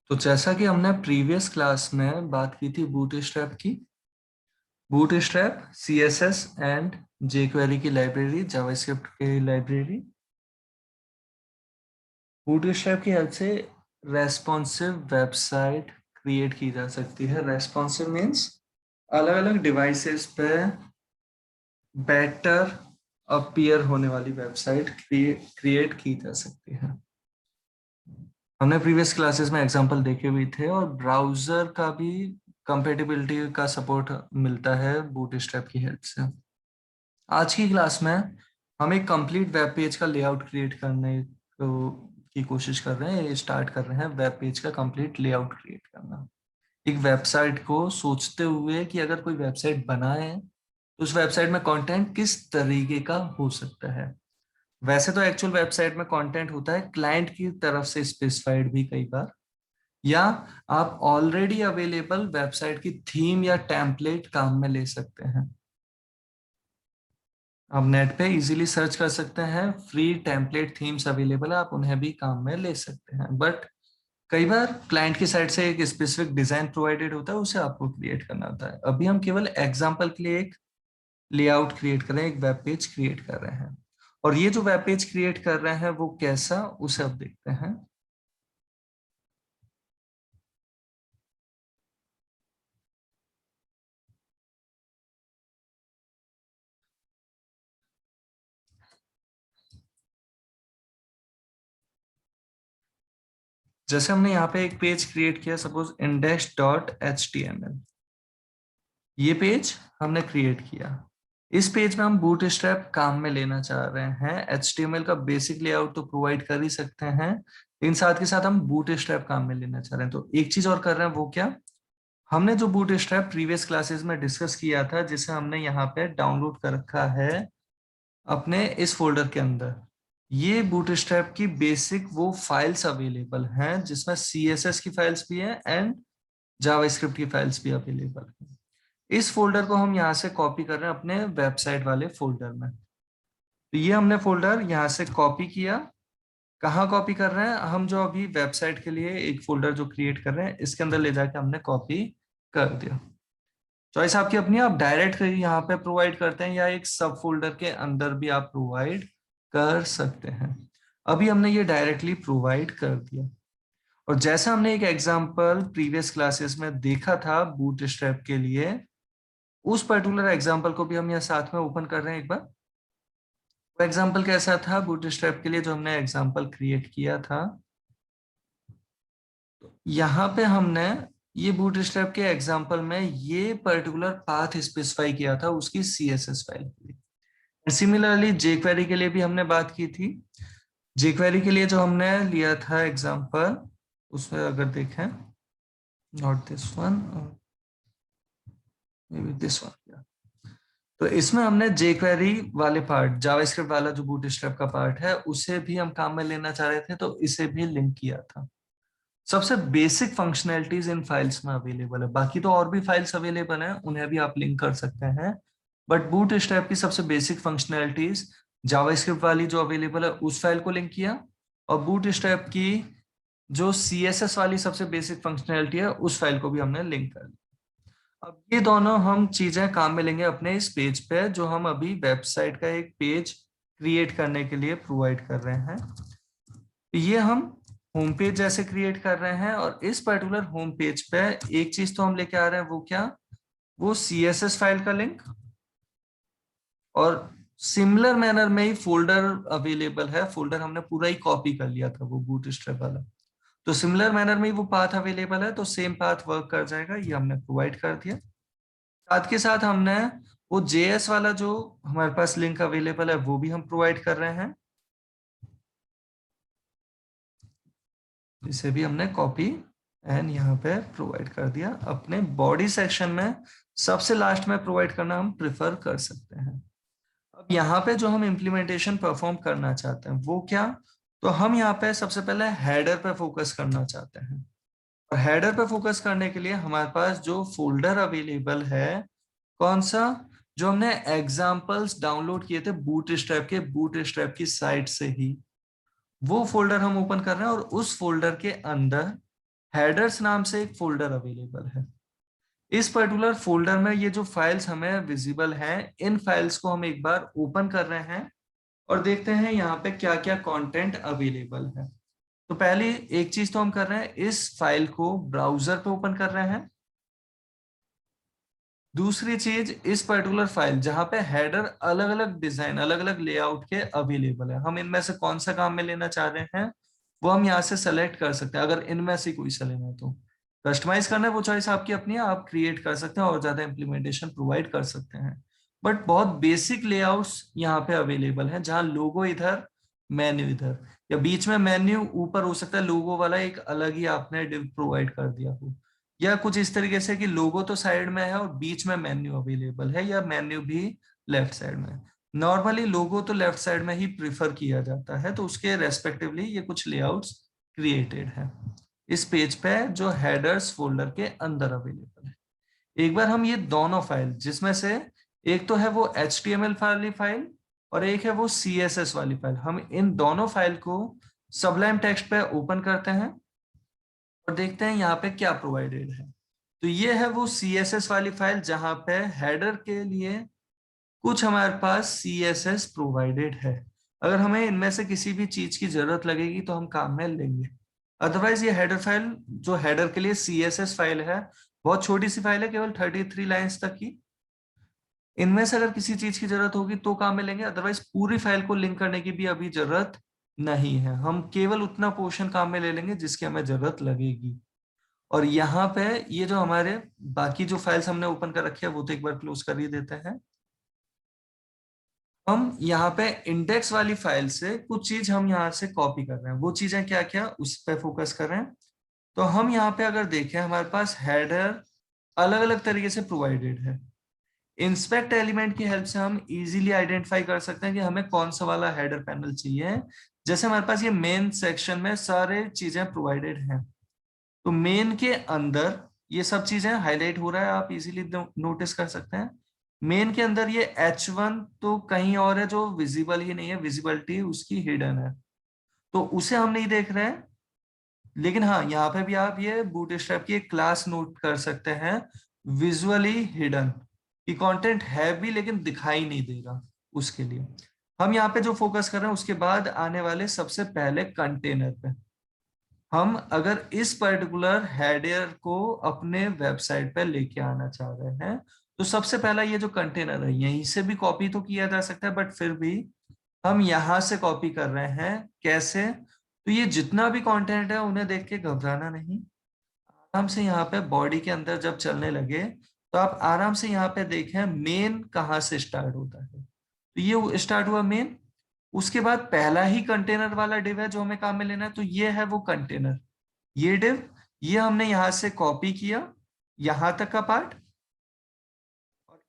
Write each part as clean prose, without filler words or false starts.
तो जैसा कि हमने प्रीवियस क्लास में बात की थी बूटस्ट्रैप की, बूटस्ट्रैप सीएसएस एंड जेक्वेरी की लाइब्रेरी, जावास्क्रिप्ट की लाइब्रेरी, बूटस्ट्रैप की हेल्प से रेस्पॉन्सिव वेबसाइट क्रिएट की जा सकती है। रेस्पॉन्सिव मीन्स अलग अलग डिवाइसेस पे बेटर अपीयर होने वाली वेबसाइट क्रिएट की जा सकती है। हमने प्रीवियस क्लासेस में एग्जांपल देखे हुए थे और ब्राउजर का भी कंपेटिबिलिटी का सपोर्ट मिलता है बूटस्ट्रैप की हेल्प से। आज की क्लास में हम एक कंप्लीट वेब पेज का लेआउट क्रिएट करने की कोशिश कर रहे हैं, स्टार्ट कर रहे हैं वेब पेज का कंप्लीट लेआउट क्रिएट करना। एक वेबसाइट को सोचते हुए कि अगर कोई वेबसाइट बनाए तो उस वेबसाइट में कंटेंट किस तरीके का हो सकता है। वैसे तो एक्चुअल वेबसाइट में कंटेंट होता है क्लाइंट की तरफ से स्पेसिफाइड भी कई बार, या आप ऑलरेडी अवेलेबल वेबसाइट की थीम या टेम्पलेट काम में ले सकते हैं। आप नेट पे इजीली सर्च कर सकते हैं, फ्री टेम्पलेट थीम्स अवेलेबल है, आप उन्हें भी काम में ले सकते हैं। बट कई बार क्लाइंट की साइड से एक स्पेसिफिक डिजाइन प्रोवाइडेड होता है, उसे आपको क्रिएट करना होता है। अभी हम केवल एग्जांपल के लिए एक लेआउट क्रिएट कर रहे हैं, एक वेब पेज क्रिएट कर रहे हैं। और ये जो वेब पेज क्रिएट कर रहे हैं वो कैसा, उसे अब देखते हैं। जैसे हमने यहाँ पे एक पेज क्रिएट किया, सपोज index.html, ये पेज हमने क्रिएट किया। इस पेज में हम बूटस्ट्रैप काम में लेना चाह रहे हैं। HTML का बेसिक लेआउट तो प्रोवाइड कर ही सकते हैं, लेकिन साथ के साथ हम बूटस्ट्रैप काम में लेना चाह रहे हैं। तो एक चीज और कर रहे हैं, वो क्या, हमने जो बूटस्ट्रैप प्रीवियस क्लासेस में डिस्कस किया था, जिसे हमने यहाँ पे डाउनलोड कर रखा है अपने इस फोल्डर के अंदर, ये बूटस्ट्रैप की बेसिक वो फाइल्स अवेलेबल हैं जिसमें CSS की फाइल्स भी हैं एंड जावास्क्रिप्ट की फाइल्स भी अवेलेबल हैं। इस फोल्डर को हम यहाँ से कॉपी कर रहे हैं अपने वेबसाइट वाले फोल्डर में। तो ये हमने फोल्डर यहाँ से कॉपी किया। कहाँ कॉपी कर रहे हैं हम, जो अभी वेबसाइट के लिए एक फोल्डर जो क्रिएट कर रहे हैं इसके अंदर ले जाके हमने कॉपी कर दिया। चॉइस आपकी अपनी, आप डायरेक्ट यहाँ पे प्रोवाइड करते हैं या एक सब फोल्डर के अंदर भी आप प्रोवाइड कर सकते हैं। अभी हमने ये डायरेक्टली प्रोवाइड कर दिया। और जैसा हमने एक एग्जांपल प्रीवियस क्लासेस में देखा था बूटस्ट्रैप के लिए, उस पर्टिकुलर एग्जांपल को भी हम यहाँ साथ में ओपन कर रहे हैं एक बार। वो एग्जांपल कैसा था बूटस्ट्रैप के लिए जो हमने एग्जांपल क्रिएट किया था, यहाँ पे हमने ये बूटस्ट्रैप के एग्जांपल में ये पर्टिकुलर पाथ स्पेसिफाई किया था उसकी CSS फाइल के लिए। सिमिलरली जेक्वेरी के लिए भी हमने बात की थी। जेक्वेरी के लिए जो हमने लिया था एग्जांपल, उसमें अगर देखें, not this one, may be this one, तो इसमें हमने जेक्वेरी वाले पार्ट, जावास्क्रिप्ट वाला जो बूटस्ट्रैप का पार्ट है, उसे भी हम काम में लेना चाह रहे थे, तो इसे भी लिंक किया था। सबसे बेसिक फंक्शनैलिटीज इन फाइल्स में अवेलेबल है, बाकी तो और भी फाइल्स अवेलेबल हैं, उन्हें भी आप लिंक कर सकते हैं। बट बूटस्ट्रैप की सबसे बेसिक फंक्शनैलिटीज जावास्क्रिप्ट वाली जो अवेलेबल है उस फाइल को लिंक किया, और बूटस्ट्रैप की जो CSS वाली सबसे बेसिक फंक्शनैलिटी है उस फाइल को भी हमने लिंक कर लिया। अब ये दोनों हम चीजें काम में लेंगे अपने इस पेज पे, जो हम अभी वेबसाइट का एक पेज क्रिएट करने के लिए प्रोवाइड कर रहे हैं। ये हम होम पेज जैसे क्रिएट कर रहे हैं, और इस पर्टिकुलर होम पेज पे एक चीज तो हम लेके आ रहे हैं, वो क्या, वो CSS फाइल का लिंक, और सिमिलर मैनर में ही फोल्डर अवेलेबल है। फोल्डर हमने पूरा ही कॉपी कर लिया था वो बूटस्ट्रैप वाला, तो सिमिलर मैनर में ही वो पाथ अवेलेबल है, तो सेम पाथ वर्क कर जाएगा, ये हमने प्रोवाइड कर दिया। साथ के साथ हमने वो JS वाला जो हमारे पास लिंक अवेलेबल है वो भी हम प्रोवाइड कर रहे हैं, इसे भी हमने कॉपी एंड यहाँ पे प्रोवाइड कर दिया। अपने बॉडी सेक्शन में सबसे लास्ट में प्रोवाइड करना हम प्रिफर कर सकते हैं। अब यहाँ पे जो हम इम्प्लीमेंटेशन परफॉर्म करना चाहते हैं वो क्या, तो हम यहाँ पे सबसे पहले हेडर पे फोकस करना चाहते हैं। और हेडर पे फोकस करने के लिए हमारे पास जो फोल्डर अवेलेबल है, कौन सा, जो हमने एग्जाम्पल्स डाउनलोड किए थे बूटस्ट्रैप की साइट से ही, वो फोल्डर हम ओपन कर रहे हैं, और उस फोल्डर के अंदर हेडर्स नाम से एक फोल्डर अवेलेबल है। इस पर्टिकुलर फोल्डर में ये जो फाइल्स हमें विजिबल हैं, इन फाइल्स को हम एक बार ओपन कर रहे हैं और देखते हैं यहाँ पे क्या क्या कंटेंट अवेलेबल है। तो पहली एक चीज तो हम कर रहे हैं, इस फाइल को ब्राउजर पे ओपन कर रहे हैं। दूसरी चीज, इस पर्टिकुलर फाइल जहां पे हेडर अलग अलग डिजाइन, अलग अलग लेआउट के अवेलेबल है, हम इनमें से कौन सा काम में लेना चाह रहे हैं वो हम यहाँ से सेलेक्ट कर सकते हैं। अगर इनमें से कोई सा लेना है तो कस्टमाइज करना है, वो चॉइस आपकी अपनी है, आप क्रिएट कर सकते हैं और ज्यादा इंप्लीमेंटेशन प्रोवाइड कर सकते हैं। बट बहुत बेसिक लेआउट्स यहाँ पे अवेलेबल हैं, जहाँ लोगो इधर, मेन्यू इधर, या बीच में मेन्यू ऊपर हो सकता है, लोगो वाला एक अलग ही आपने डिव प्रोवाइड कर दिया हो, या कुछ इस तरीके से कि लोगो तो साइड में है और बीच में मेन्यू अवेलेबल है, या मेन्यू भी लेफ्ट साइड में। नॉर्मली लोगो तो लेफ्ट साइड में ही प्रिफर किया जाता है, तो उसके रेस्पेक्टिवली ये कुछ लेआउट्स क्रिएटेड है इस पेज पे जो हेडर्स फोल्डर के अंदर अवेलेबल है। एक बार हम ये दोनों फाइल, जिसमें से एक तो है वो HTML वाली फाइल और एक है वो CSS वाली फाइल, हम इन दोनों फाइल को सबलाइम टेक्स्ट पे ओपन करते हैं और देखते हैं यहाँ पे क्या प्रोवाइडेड है। तो ये है वो CSS वाली फाइल जहां पे हेडर के लिए कुछ हमारे पास CSS प्रोवाइडेड है। अगर हमें इनमें से किसी भी चीज की जरूरत लगेगी तो हम काम में लेंगे। अदरवाइज ये हेडर फाइल जो हेडर के लिए CSS फाइल है, बहुत छोटी सी फाइल है, केवल 33 लाइंस तक की। इनमें से अगर किसी चीज की जरूरत होगी तो काम में लेंगे, अदरवाइज पूरी फाइल को लिंक करने की भी अभी जरूरत नहीं है। हम केवल उतना पोर्शन काम में ले लेंगे जिसकी हमें जरूरत लगेगी। और यहाँ पे ये जो हमारे बाकी जो फाइल्स हमने ओपन कर रखी है वो तो एक बार क्लोज कर ही देते हैं। हम यहाँ पे इंडेक्स वाली फाइल से कुछ चीज हम यहाँ से कॉपी कर रहे हैं, वो चीजें क्या क्या उस पर फोकस कर रहे हैं। तो हम यहाँ पे अगर देखें, हमारे पास हेडर अलग अलग तरीके से प्रोवाइडेड है। इंस्पेक्ट एलिमेंट की हेल्प से हम इजीली आइडेंटिफाई कर सकते हैं कि हमें कौन सा वाला हेडर पैनल चाहिए। जैसे हमारे पास ये मेन सेक्शन में सारे चीजें प्रोवाइडेड हैं, तो मेन के अंदर ये सब चीजें हाईलाइट हो रहा है, आप इजीली नोटिस कर सकते हैं। मेन के अंदर ये H1 तो कहीं और है जो विजिबल ही नहीं है, विजिबिलिटी उसकी हिडन है, तो उसे हम नहीं देख रहे हैं। लेकिन हाँ, यहाँ पे भी आप ये बूटस्ट्रैप की एक क्लास नोट कर सकते हैं, विजुअली हिडन, कि कंटेंट है भी लेकिन दिखाई नहीं देगा। उसके लिए हम यहाँ पे जो फोकस कर रहे हैं, उसके बाद आने वाले सबसे पहले कंटेनर पे। हम अगर इस पर्टिकुलर हेडर को अपने वेबसाइट पे लेके आना चाह रहे हैं, तो सबसे पहला ये जो कंटेनर है, यहीं से भी कॉपी तो किया जा सकता है, बट फिर भी हम यहां से कॉपी कर रहे हैं। कैसे? तो ये जितना भी कंटेंट है उन्हें देख के घबराना नहीं, आराम से यहाँ पे बॉडी के अंदर जब चलने लगे तो आप आराम से यहाँ पे देखें मेन कहाँ से स्टार्ट होता है। तो ये स्टार्ट हुआ मेन, उसके बाद पहला ही कंटेनर वाला डिव है जो हमें काम में लेना है, तो ये है वो कंटेनर, ये डिव, ये हमने यहां से कॉपी किया यहां तक का पार्ट।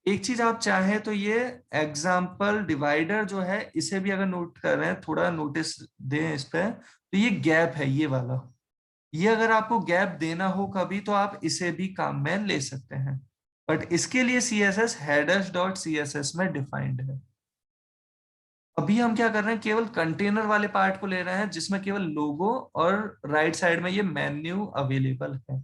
एक चीज आप चाहें तो ये एग्जाम्पल डिवाइडर जो है, इसे भी अगर नोट कर रहे हैं, थोड़ा नोटिस दें इस पे, तो ये गैप है ये वाला, ये अगर आपको गैप देना हो कभी तो आप इसे भी काम में ले सकते हैं, बट इसके लिए CSS headers डॉट CSS में डिफाइंड है। अभी हम क्या कर रहे हैं, केवल कंटेनर वाले पार्ट को ले रहे हैं जिसमें केवल लोगो और राइट साइड में ये मेन्यू अवेलेबल है,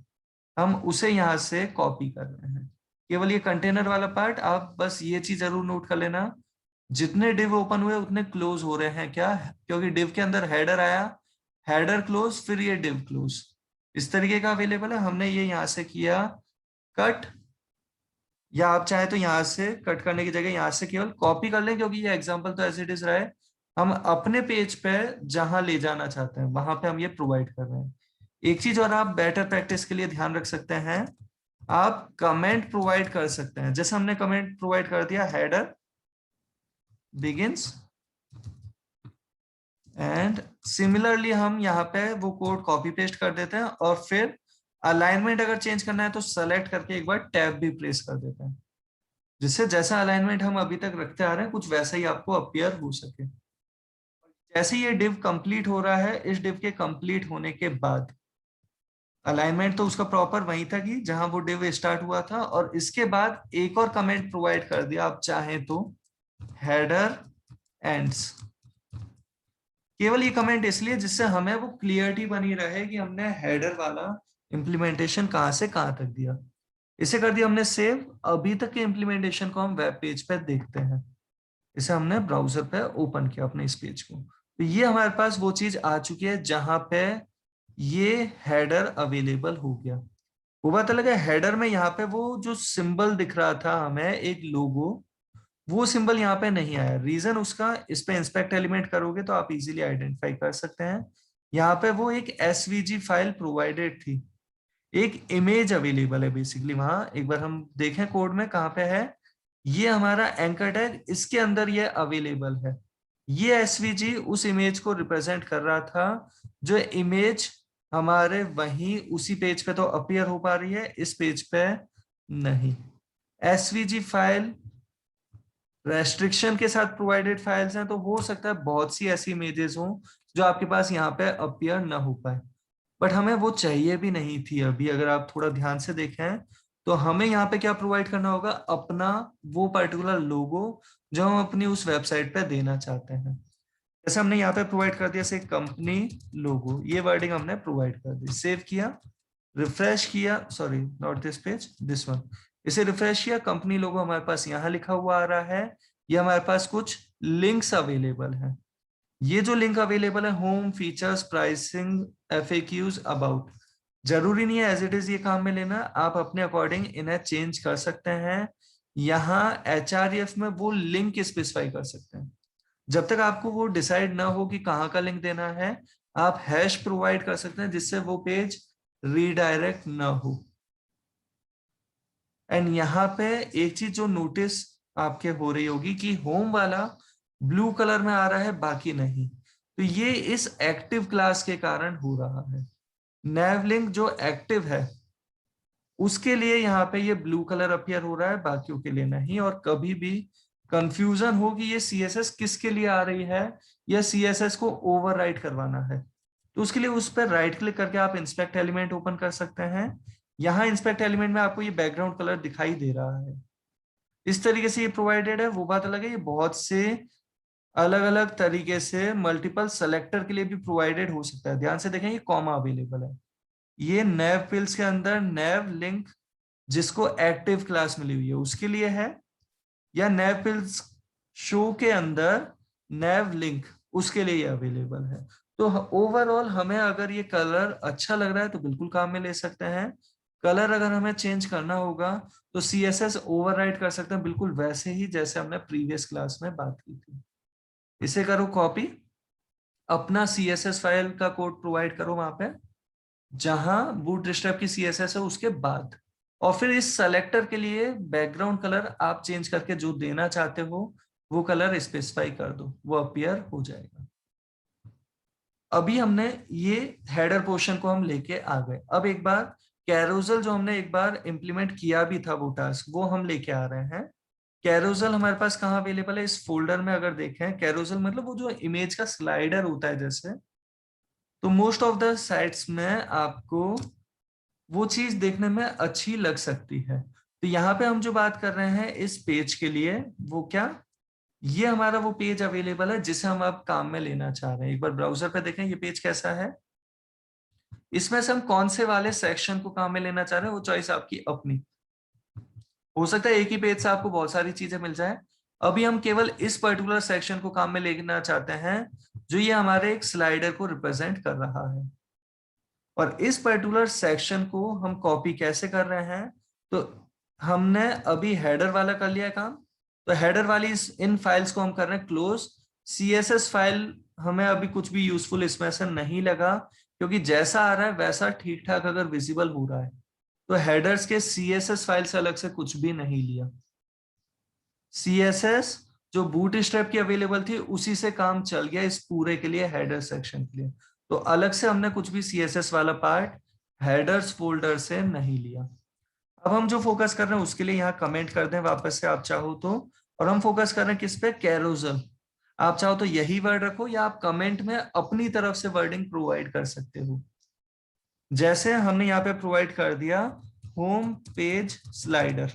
हम उसे यहाँ से कॉपी कर रहे हैं। केवल ये कंटेनर वाला पार्ट, आप बस ये चीज जरूर नोट कर लेना, जितने डिव ओपन हुए उतने क्लोज हो रहे हैं क्या, क्योंकि डिव के अंदर हेडर आया, हेडर क्लोज, फिर ये डिव क्लोज, इस तरीके का अवेलेबल है। हमने ये यहाँ से किया कट, या आप चाहे तो यहाँ से कट करने की जगह यहाँ से केवल कॉपी कर लें, क्योंकि ये एग्जांपल तो एज इट इज रहा है। हम अपने पेज पे जहां ले जाना चाहते हैं वहां पे हम ये प्रोवाइड कर रहे हैं। एक चीज और आप बेटर प्रैक्टिस के लिए ध्यान रख सकते हैं, आप कमेंट प्रोवाइड कर सकते हैं। जैसे हमने कमेंट प्रोवाइड कर दिया, हेडर बिगिंस, एंड सिमिलरली हम यहाँ पे वो कोड कॉपी पेस्ट कर देते हैं, और फिर अलाइनमेंट अगर चेंज करना है तो सेलेक्ट करके एक बार टैब भी प्रेस कर देते हैं, जिससे जैसा अलाइनमेंट हम अभी तक रखते आ रहे हैं कुछ वैसा ही आपको अपीयर हो सके। जैसे ये डिव कंप्लीट हो रहा है, इस डिव के कंप्लीट होने के बाद अलाइनमेंट तो उसका प्रॉपर वहीं था कि जहां वो डिव स्टार्ट हुआ था, और इसके बाद एक और कमेंट प्रोवाइड कर दिया आप चाहें तो, हेडर एंड्स। केवल ये कमेंट इसलिए जिससे हमें वो क्लियरिटी बनी रहे कि हमने हेडर वाला इम्प्लीमेंटेशन कहाँ से कहाँ तक दिया। इसे कर दिया हमने सेव। अभी तक के इम्प्लीमेंटेशन को हम वेब पेज पे देखते हैं। इसे हमने ब्राउजर पे ओपन किया अपने इस पेज को, तो ये हमारे पास वो चीज आ चुकी है जहां पे ये हेडर अवेलेबल हो गया। वो बात अलग है, हेडर में यहाँ पे वो जो सिंबल दिख रहा था हमें एक लोगो, वो सिंबल यहाँ पे नहीं आया। रीजन उसका, इस पे इंस्पेक्ट एलिमेंट करोगे तो आप इजीली आइडेंटिफाई कर सकते हैं। यहाँ पे वो एक एसवीजी फाइल प्रोवाइडेड थी, एक इमेज अवेलेबल है बेसिकली वहां। एक बार हम देखें कोड में कहाँ पे है, ये हमारा एंकर टैग, इसके अंदर ये अवेलेबल है। ये एसवीजी उस इमेज को रिप्रेजेंट कर रहा था, जो इमेज हमारे वहीं उसी पेज पे तो अपीयर हो पा रही है, इस पेज पे नहीं। एसवीजी फाइल रेस्ट्रिक्शन के साथ प्रोवाइडेड फाइल्स हैं, तो हो सकता है बहुत सी ऐसी इमेजेस हों जो आपके पास यहाँ पे अपीयर ना हो पाए, बट हमें वो चाहिए भी नहीं थी। अभी अगर आप थोड़ा ध्यान से देखें तो हमें यहाँ पे क्या प्रोवाइड करना होगा, अपना वो पर्टिकुलर लोगो जो हम अपनी उस वेबसाइट पे देना चाहते हैं। जैसे हमने यहाँ पे प्रोवाइड कर दिया से कंपनी लोगो, ये वर्डिंग हमने प्रोवाइड कर दी। सेव किया, रिफ्रेश किया, sorry not this page, this one. इसे रिफ्रेश किया, कंपनी लोगो हमारे पास यहाँ लिखा हुआ आ रहा है। ये हमारे पास कुछ लिंक्स अवेलेबल है। ये जो लिंक अवेलेबल है, home, features, pricing, FAQs, about, जरूरी नहीं है एज इट इज ये काम में लेना, आप अपने अकॉर्डिंग इन्हें चेंज कर सकते हैं। यहाँ एचआरएफ में वो लिंक स्पेसिफाई कर सकते हैं। जब तक आपको वो डिसाइड ना हो कि कहाँ का लिंक देना है, आप हैश प्रोवाइड कर सकते हैं जिससे वो पेज रीडायरेक्ट ना हो। एंड यहाँ पे एक चीज जो नोटिस आपके हो रही होगी कि होम वाला ब्लू कलर में आ रहा है, बाकी नहीं, तो ये इस एक्टिव क्लास के कारण हो रहा है। नैवलिंक जो एक्टिव है उसके लिए यहाँ पे ये ब्लू कलर अपीयर हो रहा है, बाकियों के लिए नहीं। और कभी भी कंफ्यूजन हो कि ये सीएसएस किसके लिए आ रही है या सीएसएस को ओवरराइट करवाना है, तो उसके लिए उस पर राइट क्लिक करके आप इंस्पेक्ट एलिमेंट ओपन कर सकते हैं। यहाँ इंस्पेक्ट एलिमेंट में आपको ये बैकग्राउंड कलर दिखाई दे रहा है, इस तरीके से ये प्रोवाइडेड है। वो बात अलग है, ये बहुत से अलग अलग तरीके से मल्टीपल सेलेक्टर के लिए भी प्रोवाइडेड हो सकता है। ध्यान से देखें, ये कॉमा अवेलेबल है। ये नैव फिल्स के अंदर नैव लिंक जिसको एक्टिव क्लास मिली हुई है उसके लिए है, या नैव फिल्स शो के अंदर नैव लिंक उसके लिए अवेलेबल है। तो ओवरऑल हमें अगर ये कलर अच्छा लग रहा है तो बिल्कुल काम में ले सकते हैं। कलर अगर हमें चेंज करना होगा तो सीएसएस ओवरराइड कर सकते हैं, बिल्कुल वैसे ही जैसे हमने प्रीवियस क्लास में बात की थी। इसे करो कॉपी, अपना सीएसएस फाइल का कोड प्रोवाइड करो वहां पे जहां बूटस्ट्रैप की सीएसएस है उसके बाद, और फिर इस सेलेक्टर के लिए बैकग्राउंड कलर आप चेंज करके जो देना चाहते हो वो कलर स्पेसिफाई कर दो, वो अपीयर हो जाएगा। अभी हमने ये हेडर पोर्शन को हम लेके आ गए। अब एक बार कैरोजल जो हमने एक बार इंप्लीमेंट किया भी था वो टास्क, वो हम लेके आ रहे हैं। कैरोजल हमारे पास कहाँ अवेलेबल है, इस फोल्डर में अगर देखें, कैरोजल मतलब वो जो इमेज का स्लाइडर होता है जैसे, तो मोस्ट ऑफ द साइट्स में आपको वो चीज देखने में अच्छी लग सकती है। तो यहाँ पे हम जो बात कर रहे हैं इस पेज के लिए, वो क्या, ये हमारा वो पेज अवेलेबल है जिसे हम अब काम में लेना चाह रहे हैं। एक बार ब्राउजर पे देखें ये पेज कैसा है, इसमें से हम कौन से वाले सेक्शन को काम में लेना चाह रहे हैं वो चॉइस आपकी अपनी। हो सकता है एक ही पेज से आपको बहुत सारी चीजें मिल जाए। अभी हम केवल इस पर्टिकुलर सेक्शन को काम में लेना चाहते हैं जो ये हमारे एक स्लाइडर को रिप्रेजेंट कर रहा है। और इस पर्टिकुलर सेक्शन को हम कॉपी कैसे कर रहे हैं, तो हमने अभी हेडर वाला कर लिया काम, तो हेडर वाली इन फाइल्स को हम कर रहे हैं क्लोज। सीएसएस फाइल हमें अभी कुछ भी यूजफुल इसमें से नहीं लगा, क्योंकि जैसा आ रहा है वैसा ठीक ठाक अगर विजिबल हो रहा है, तो हेडर्स के सीएसएस फाइल से अलग से कुछ भी नहीं लिया। सीएसएस जो बूटस्ट्रैप की अवेलेबल थी उसी से काम चल गया इस पूरे के लिए, हेडर सेक्शन के लिए। तो अलग से हमने कुछ भी सीएसएस वाला पार्ट हेडर्स फोल्डर से नहीं लिया। अब हम जो फोकस कर रहे हैं उसके लिए यहाँ कमेंट कर दें वापस से आप चाहो तो, और हम फोकस कर रहे हैं किस पे, कैरोजल। आप चाहो तो यही वर्ड रखो या आप कमेंट में अपनी तरफ से वर्डिंग प्रोवाइड कर सकते हो। जैसे हमने यहाँ पे प्रोवाइड कर दिया होम पेज स्लाइडर,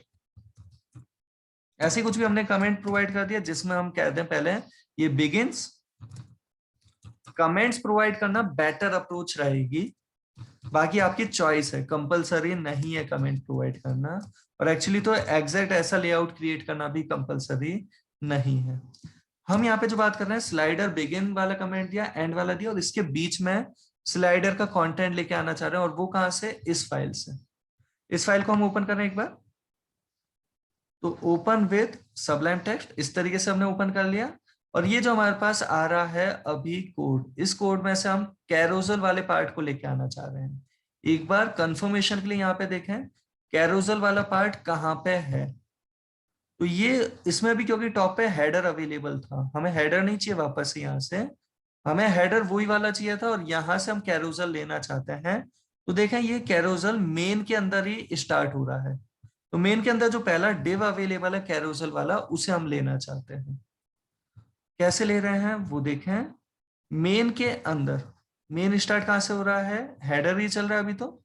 ऐसे कुछ भी हमने कमेंट प्रोवाइड कर दिया जिसमें हम कहते हैं पहले ये बिगिंस। कमेंट्स प्रोवाइड करना बेटर अप्रोच रहेगी, बाकी आपकी चॉइस है, कंपलसरी नहीं है कमेंट प्रोवाइड करना, और एक्चुअली तो एग्जैक्ट ऐसा लेआउट क्रिएट करना भी कंपलसरी नहीं है। हम यहाँ पे जो बात कर रहे हैं, स्लाइडर बिगिन वाला कमेंट दिया, एंड वाला दिया, और इसके बीच में स्लाइडर का कंटेंट लेके आना चाह रहे हैं, और वो कहां से, इस फाइल से। इस फाइल को हम ओपन कर रहे हैं एक बार, तो ओपन विथ सबलाइम टेक्स्ट, इस तरीके से हमने ओपन कर लिया। और ये जो हमारे पास आ रहा है अभी कोड, इस कोड में से हम कैरोजल वाले पार्ट को लेके आना चाह रहे हैं। एक बार कंफर्मेशन के लिए यहाँ पे देखें कैरोजल वाला पार्ट कहाँ पे है। तो ये इसमें भी क्योंकि टॉप पे हेडर अवेलेबल था, हमें हेडर नहीं चाहिए वापस से यहाँ से, हमें हेडर वही वाला चाहिए था, और यहाँ से हम कैरोजल लेना चाहते हैं। तो देखें ये कैरोजल मेन के अंदर ही स्टार्ट हो रहा है, तो मेन के अंदर जो पहला डिव अवेलेबल है कैरोजल वाला, उसे हम लेना चाहते हैं। कैसे ले रहे हैं वो देखें, मेन के अंदर, मेन स्टार्ट कहां से हो रहा है, हेडर ही चल रहा है अभी, तो